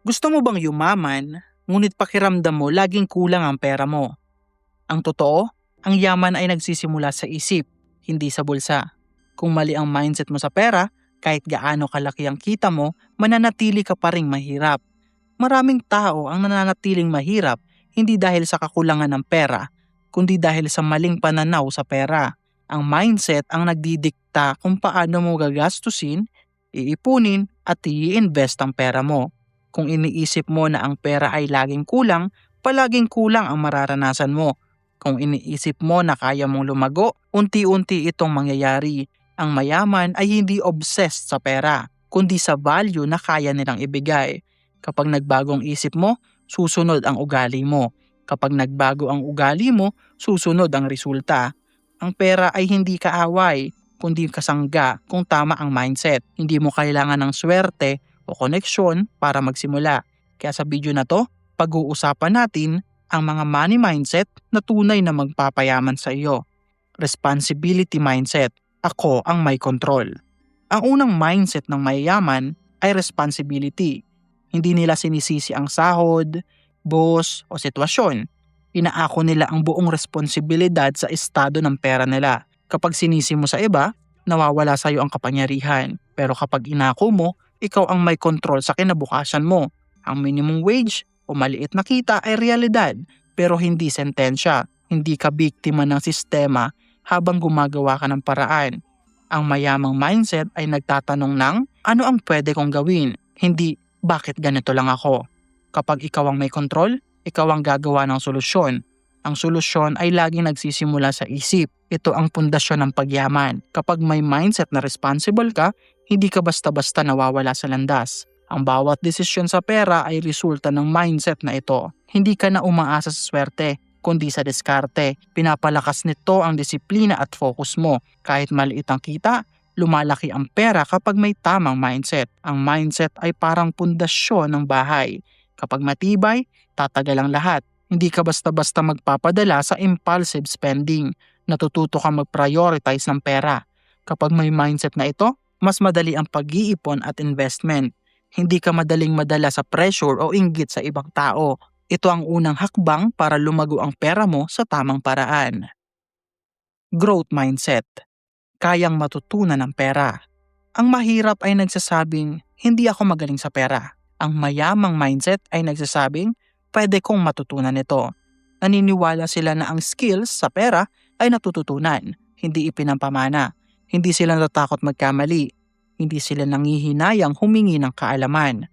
Gusto mo bang yumaman, ngunit pakiramdam mo laging kulang ang pera mo? Ang totoo, ang yaman ay nagsisimula sa isip, hindi sa bulsa. Kung mali ang mindset mo sa pera, kahit gaano kalaki ang kita mo, mananatili ka pa ring mahirap. Maraming tao ang nananatiling mahirap hindi dahil sa kakulangan ng pera, kundi dahil sa maling pananaw sa pera. Ang mindset ang nagdidikta kung paano mo gagastusin, iipunin at i-invest ang pera mo. Kung iniisip mo na ang pera ay laging kulang, palaging kulang ang mararanasan mo. Kung iniisip mo na kaya mong lumago, unti-unti itong mangyayari. Ang mayaman ay hindi obsessed sa pera, kundi sa value na kaya nilang ibigay. Kapag nagbagong isip mo, susunod ang ugali mo. Kapag nagbago ang ugali mo, susunod ang resulta. Ang pera ay hindi kaaway, kundi kasangga kung tama ang mindset. Hindi mo kailangan ng swerte o koneksyon para magsimula. Kaya sa video na to, pag-uusapan natin ang mga money mindset na tunay na magpapayaman sa iyo. Responsibility mindset. Ako ang may control. Ang unang mindset ng mayayaman ay responsibility. Hindi nila sinisisi ang sahod, boss o sitwasyon. Inaako nila ang buong responsibilidad sa estado ng pera nila. Kapag sinisi mo sa iba, nawawala sa iyo ang kapangyarihan. Pero kapag inako mo, ikaw ang may control sa kinabukasan mo. Ang minimum wage o maliit na kita ay realidad, pero hindi sentensya. Hindi ka biktima ng sistema habang gumagawa ka ng paraan. Ang mayamang mindset ay nagtatanong ng ano ang pwede kong gawin, hindi bakit ganito lang ako. Kapag ikaw ang may control, ikaw ang gagawa ng solusyon. Ang solusyon ay laging nagsisimula sa isip. Ito ang pundasyon ng pagyaman. Kapag may mindset na responsible ka, hindi ka basta-basta nawawala sa landas. Ang bawat desisyon sa pera ay resulta ng mindset na ito. Hindi ka na umaasa sa swerte, kundi sa diskarte. Pinapalakas nito ang disiplina at focus mo. Kahit maliit ang kita, lumalaki ang pera kapag may tamang mindset. Ang mindset ay parang pundasyon ng bahay. Kapag matibay, tatagal ang lahat. Hindi ka basta-basta magpapadala sa impulsive spending. Natututo ka mag-prioritize ng pera. Kapag may mindset na ito, mas madali ang pag-iipon at investment. Hindi ka madaling madala sa pressure o inggit sa ibang tao. Ito ang unang hakbang para lumago ang pera mo sa tamang paraan. Growth mindset. Kayang matutunan ng pera. Ang mahirap ay nagsasabing, hindi ako magaling sa pera. Ang mayamang mindset ay nagsasabing, pwede kong matutunan ito. Naniniwala sila na ang skills sa pera ay natututunan, hindi ipinampamana. Hindi sila natatakot magkamali. Hindi sila nangihinayang humingi ng kaalaman.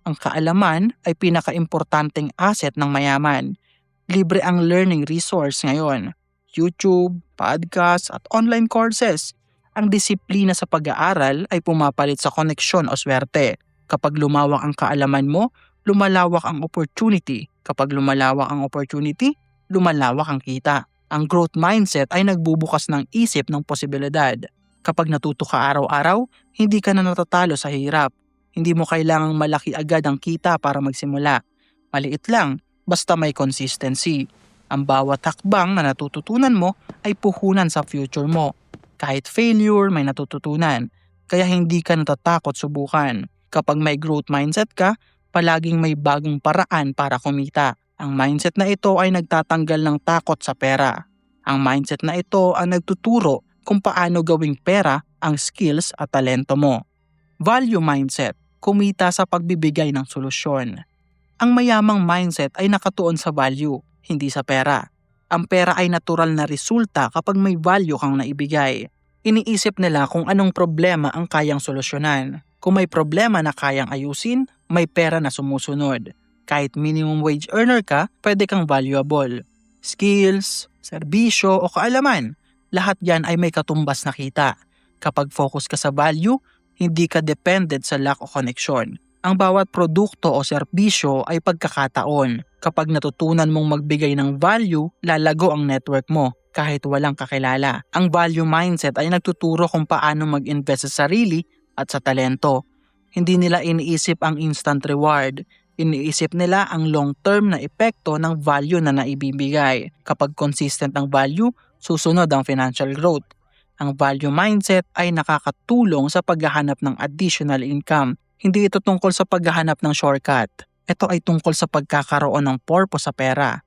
Ang kaalaman ay pinaka-importanting asset ng mayaman. Libre ang learning resource ngayon. YouTube, podcast at online courses. Ang disiplina sa pag-aaral ay pumapalit sa koneksyon o swerte. Kapag lumawak ang kaalaman mo, lumalawak ang opportunity. Kapag lumalawak ang opportunity, lumalawak ang kita. Ang growth mindset ay nagbubukas ng isip ng posibilidad. Kapag natuto ka araw-araw, hindi ka na natatalo sa hirap. Hindi mo kailangang malaki agad ang kita para magsimula. Maliit lang, basta may consistency. Ang bawat hakbang na natututunan mo ay puhunan sa future mo. Kahit failure, may natututunan. Kaya hindi ka natatakot subukan. Kapag may growth mindset ka, palaging may bagong paraan para kumita. Ang mindset na ito ay nagtatanggal ng takot sa pera. Ang mindset na ito ang nagtuturo kung paano gawing pera ang skills at talento mo. Value mindset, kumita sa pagbibigay ng solusyon. Ang mayamang mindset ay nakatuon sa value, hindi sa pera. Ang pera ay natural na resulta kapag may value kang naibigay. Iniisip nila kung anong problema ang kayang solusyonan. Kung may problema na kayang ayusin, may pera na sumusunod. Kahit minimum wage earner ka, pwede kang valuable. Skills, serbisyo o kaalaman, lahat yan ay may katumbas na kita. Kapag focus ka sa value, hindi ka dependent sa lack o connection. Ang bawat produkto o serbisyo ay pagkakataon. Kapag natutunan mong magbigay ng value, lalago ang network mo kahit walang kakilala. Ang value mindset ay nagtuturo kung paano mag-invest sa sarili at sa talento. Hindi nila iniisip ang instant reward. Iniisip nila ang long-term na epekto ng value na naibibigay. Kapag consistent ang value, susunod ang financial growth. Ang value mindset ay nakakatulong sa paghahanap ng additional income. Hindi ito tungkol sa paghahanap ng shortcut. Ito ay tungkol sa pagkakaroon ng purpose sa pera.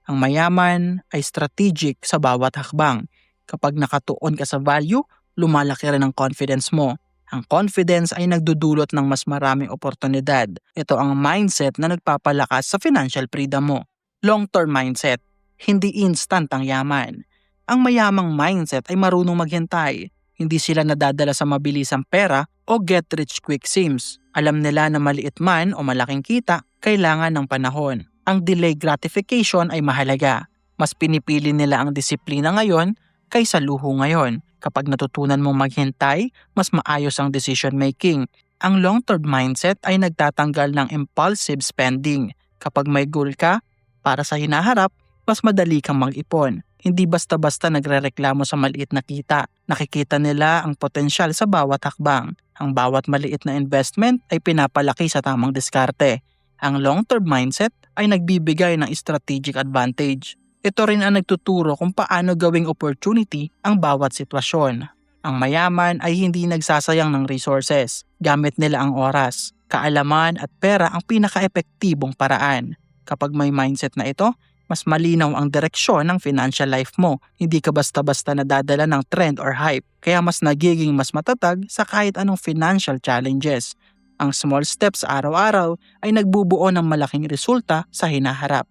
Ang mayaman ay strategic sa bawat hakbang. Kapag nakatuon ka sa value, lumalaki rin ang confidence mo. Ang confidence ay nagdudulot ng mas maraming oportunidad. Ito ang mindset na nagpapalakas sa financial freedom mo. Long-term mindset, hindi instant ang yaman. Ang mayamang mindset ay marunong maghintay. Hindi sila nadadala sa mabilisang pera o get-rich-quick schemes. Alam nila na maliit man o malaking kita, kailangan ng panahon. Ang delay gratification ay mahalaga. Mas pinipili nila ang disiplina ngayon kaysa luho ngayon. Kapag natutunan mong maghintay, mas maayos ang decision making. Ang long-term mindset ay nagtatanggal ng impulsive spending. Kapag may goal ka para sa hinaharap, mas madali kang mag-ipon. Hindi basta-basta nagrereklamo sa maliit na kita. Nakikita nila ang potensyal sa bawat hakbang. Ang bawat maliit na investment ay pinapalaki sa tamang diskarte. Ang long-term mindset ay nagbibigay ng strategic advantage. Ito rin ang nagtuturo kung paano gawing opportunity ang bawat sitwasyon. Ang mayaman ay hindi nagsasayang ng resources. Gamit nila ang oras, kaalaman at pera ang pinaka-epektibong paraan. Kapag may mindset na ito, mas malinaw ang direksyon ng financial life mo. Hindi ka basta-basta nadadala ng trend or hype, kaya mas nagiging mas matatag sa kahit anong financial challenges. Ang small steps araw-araw ay nagbubuo ng malaking resulta sa hinaharap.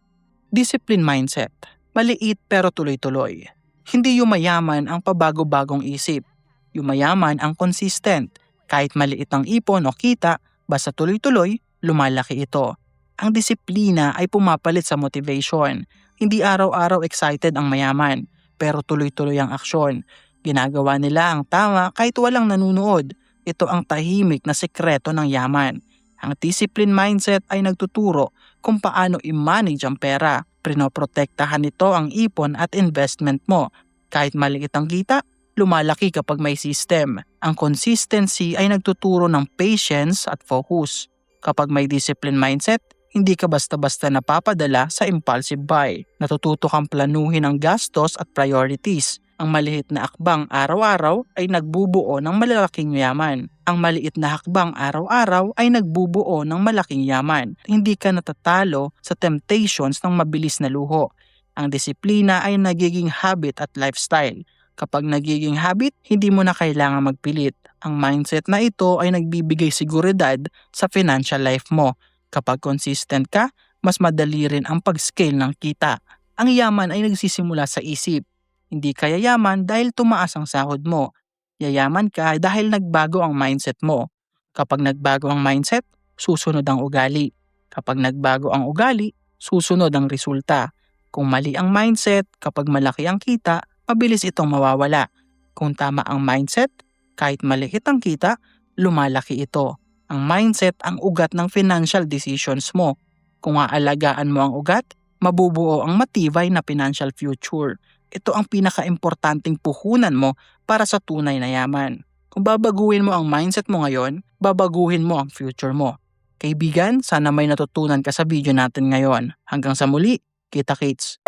Discipline mindset. Maliit pero tuloy-tuloy. Hindi yumayaman ang pabago-bagong isip. Yumayaman ang consistent. Kahit maliit ang ipon o kita, basta tuloy-tuloy, lumalaki ito. Ang disiplina ay pumapalit sa motivation. Hindi araw-araw excited ang mayaman, pero tuloy-tuloy ang aksyon. Ginagawa nila ang tama kahit walang nanunood. Ito ang tahimik na sekreto ng yaman. Ang discipline mindset ay nagtuturo kung paano i-manage ang pera. Pinoprotektahan nito ang ipon at investment mo. Kahit maliit ang kita, lumalaki kapag may system. Ang consistency ay nagtuturo ng patience at focus. Kapag may discipline mindset, hindi ka basta-basta napapadala sa impulsive buy. Natututo kang planuhin ang gastos at priorities. Ang maliit na hakbang araw-araw ay nagbubuo ng malalaking yaman. Ang maliit na hakbang araw-araw ay nagbubuo ng malaking yaman. Hindi ka natatalo sa temptations ng mabilis na luho. Ang disiplina ay nagiging habit at lifestyle. Kapag nagiging habit, hindi mo na kailangan magpilit. Ang mindset na ito ay nagbibigay seguridad sa financial life mo. Kapag consistent ka, mas madali rin ang pag-scale ng kita. Ang yaman ay nagsisimula sa isip. Hindi ka yayaman dahil tumaas ang sahod mo. Yayaman ka dahil nagbago ang mindset mo. Kapag nagbago ang mindset, susunod ang ugali. Kapag nagbago ang ugali, susunod ang resulta. Kung mali ang mindset, kapag malaki ang kita, mabilis itong mawawala. Kung tama ang mindset, kahit maliit ang kita, lumalaki ito. Ang mindset ang ugat ng financial decisions mo. Kung aalagaan mo ang ugat, mabubuo ang matibay na financial future. Ito ang pinaka-importanting puhunan mo para sa tunay na yaman. Kung babaguhin mo ang mindset mo ngayon, babaguhin mo ang future mo. Kaibigan, sana may natutunan ka sa video natin ngayon. Hanggang sa muli, kita-kits!